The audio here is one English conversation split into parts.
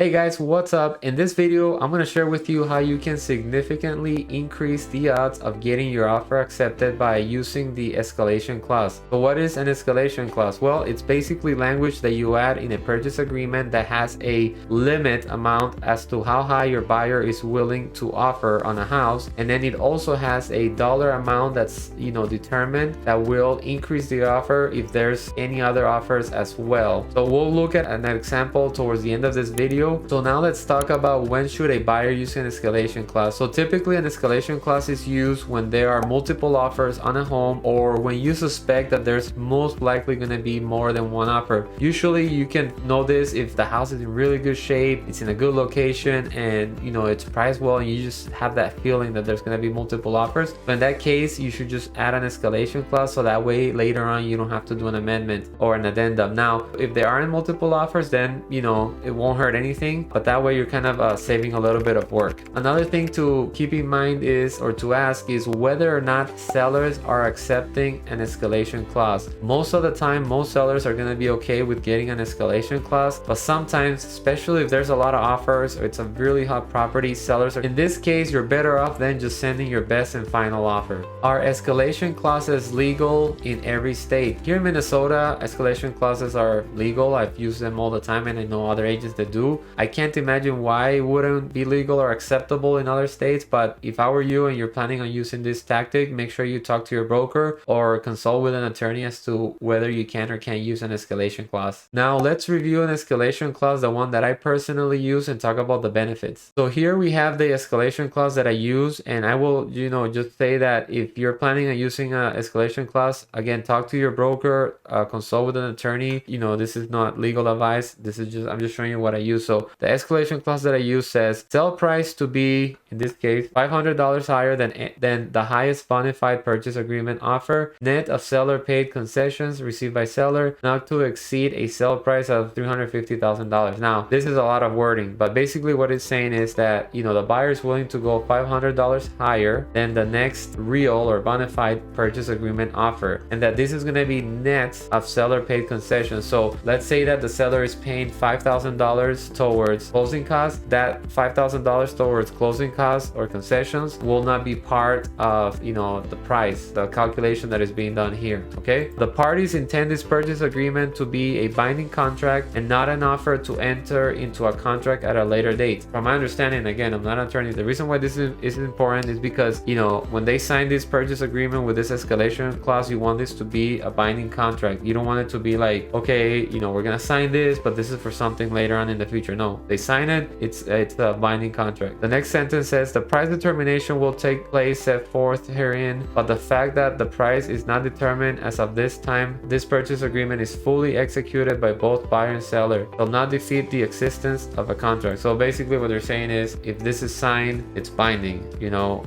Hey guys, what's up? In this video, I'm going to share with you how you can significantly increase the odds of getting your offer accepted by using the escalation clause. So what is an escalation clause? Well, it's basically language that you add in a purchase agreement that has a limit amount as to how high your buyer is willing to offer on a house. And then it also has a dollar amount that's, determined that will increase the offer if there's any other offers as well. So we'll look at an example towards the end of this video. So now let's talk about when should a buyer use an escalation clause. So typically an escalation clause is used when there are multiple offers on a home or when you suspect that there's most likely going to be more than one offer. Usually you can know this if the house is in really good shape, it's in a good location, and it's priced well, and you just have that feeling that there's going to be multiple offers. But in that case, you should just add an escalation clause so that way later on you don't have to do an amendment or an addendum. Now if there aren't multiple offers, then it won't hurt anything, but that way you're kind of saving a little bit of work. Another thing to keep in mind is, or to ask, is whether or not sellers are accepting an escalation clause. Most of the time, most sellers are going to be okay with getting an escalation clause, but sometimes, especially if there's a lot of offers or it's a really hot property, sellers are, in this case, you're better off than just sending your best and final offer. Are escalation clauses legal in every state? Here in Minnesota, escalation clauses are legal. I've used them all the time, and I know other agents that do. I can't imagine why it wouldn't be legal or acceptable in other states, but if I were you and you're planning on using this tactic, make sure you talk to your broker or consult with an attorney as to whether you can or can't use an escalation clause. Now let's review an escalation clause, the one that I personally use, and talk about the benefits. So here we have the escalation clause that I use, and I will just say that if you're planning on using an escalation clause, again, talk to your broker, consult with an attorney. This is not legal advice. I'm just showing you what I use. So the escalation clause that I use says sell price to be, in this case, $500 higher than the highest bona fide purchase agreement offer, net of seller paid concessions received by seller, not to exceed a sale price of $350,000. Now this is a lot of wording, but basically what it's saying is that the buyer is willing to go $500 higher than the next real or bona fide purchase agreement offer, and that this is going to be net of seller paid concessions. So let's say that the seller is paying $5,000 towards closing costs. That $5,000 towards closing costs or concessions will not be part of the price, the calculation that is being done here. Okay, the parties intend this purchase agreement to be a binding contract and not an offer to enter into a contract at a later date. From my understanding, again, I'm not an attorney, the reason why this is important is because when they sign this purchase agreement with this escalation clause, you want this to be a binding contract. You don't want it to be like, okay, we're gonna sign this, but this is for something later on in the future. No, they sign it, it's a binding contract. The next sentence says the price determination will take place set forth herein, but the fact that the price is not determined as of this time, this purchase agreement is fully executed by both buyer and seller, will not defeat the existence of a contract. So basically what they're saying is if this is signed, it's binding.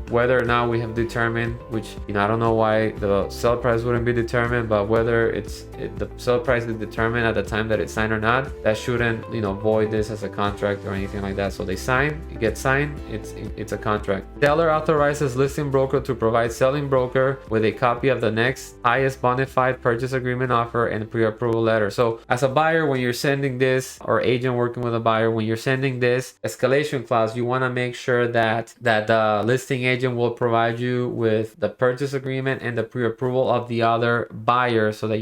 Whether or not we have determined, which I don't know why the sale price wouldn't be determined, but whether the sale price is determined at the time that it's signed or not, that shouldn't void this as a contract or anything like that. So they sign, it gets signed, it's a contract. Seller authorizes listing broker to provide selling broker with a copy of the next highest bona fide purchase agreement offer and pre-approval letter. So as a buyer, when you're sending this, or agent working with a buyer, when you're sending this escalation clause, you want to make sure that the listing agent will provide you with the purchase agreement and the pre-approval of the other buyer, so that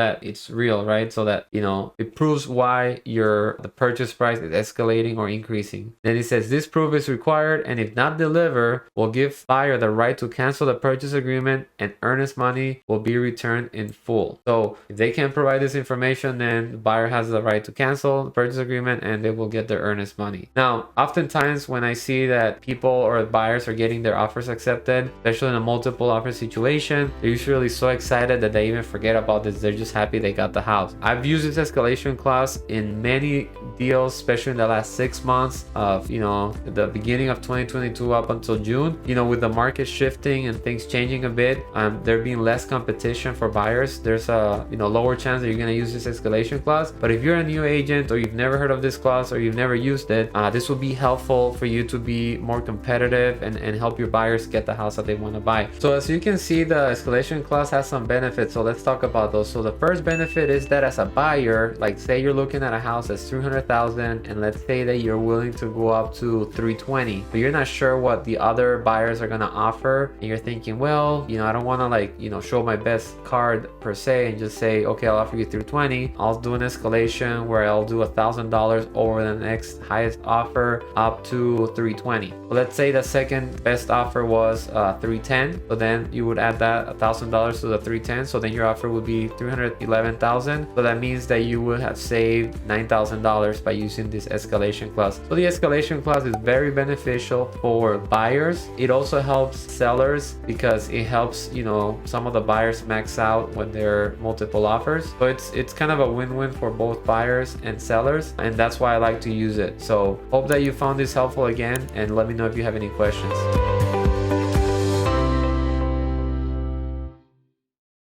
that it's real, right? So that it proves why the purchase price is escalating or increasing. Then it says this proof is required, and if not delivered, will give buyer the right to cancel the purchase agreement, and earnest money will be returned in full. So if they can't provide this information, then the buyer has the right to cancel the purchase agreement and they will get their earnest money. Now oftentimes when I see that people or buyers are getting their offers accepted, especially in a multiple offer situation, they're usually so excited that they even forget about this. They're just happy they got the house. I've used this escalation clause in many deals, especially in the last 6 months of the beginning of 2022 up until June. With the market shifting and things changing a bit, there being less competition for buyers, there's a lower chance that you're going to use this escalation clause. But if you're a new agent or you've never heard of this clause or you've never used it, this will be helpful for you to be more competitive and help your buyers get the house that they want to buy. So as you can see, the escalation clause has some benefits, so let's talk about those. So the first benefit is that as a buyer, like say you're looking at a house that's $300,000 and let's say that you're willing to go up to 320, but you're not sure what the other buyers are gonna offer, and you're thinking, well, I don't want to like, show my best card per se and just say, okay, I'll offer you 320. I'll do an escalation where I'll do $1,000 over the next highest offer up to 320. But let's say the second best offer was 310, so then you would add that $1,000 to the 310, so then your offer would be 311,000. So that means that you would have saved $9,000 by using this escalation clause. So the escalation clause is very beneficial for buyers. It also helps sellers because it helps, some of the buyers max out when there are multiple offers. So it's kind of a win-win for both buyers and sellers, and that's why I like to use it. So hope that you found this helpful again, and let me know if you have any questions.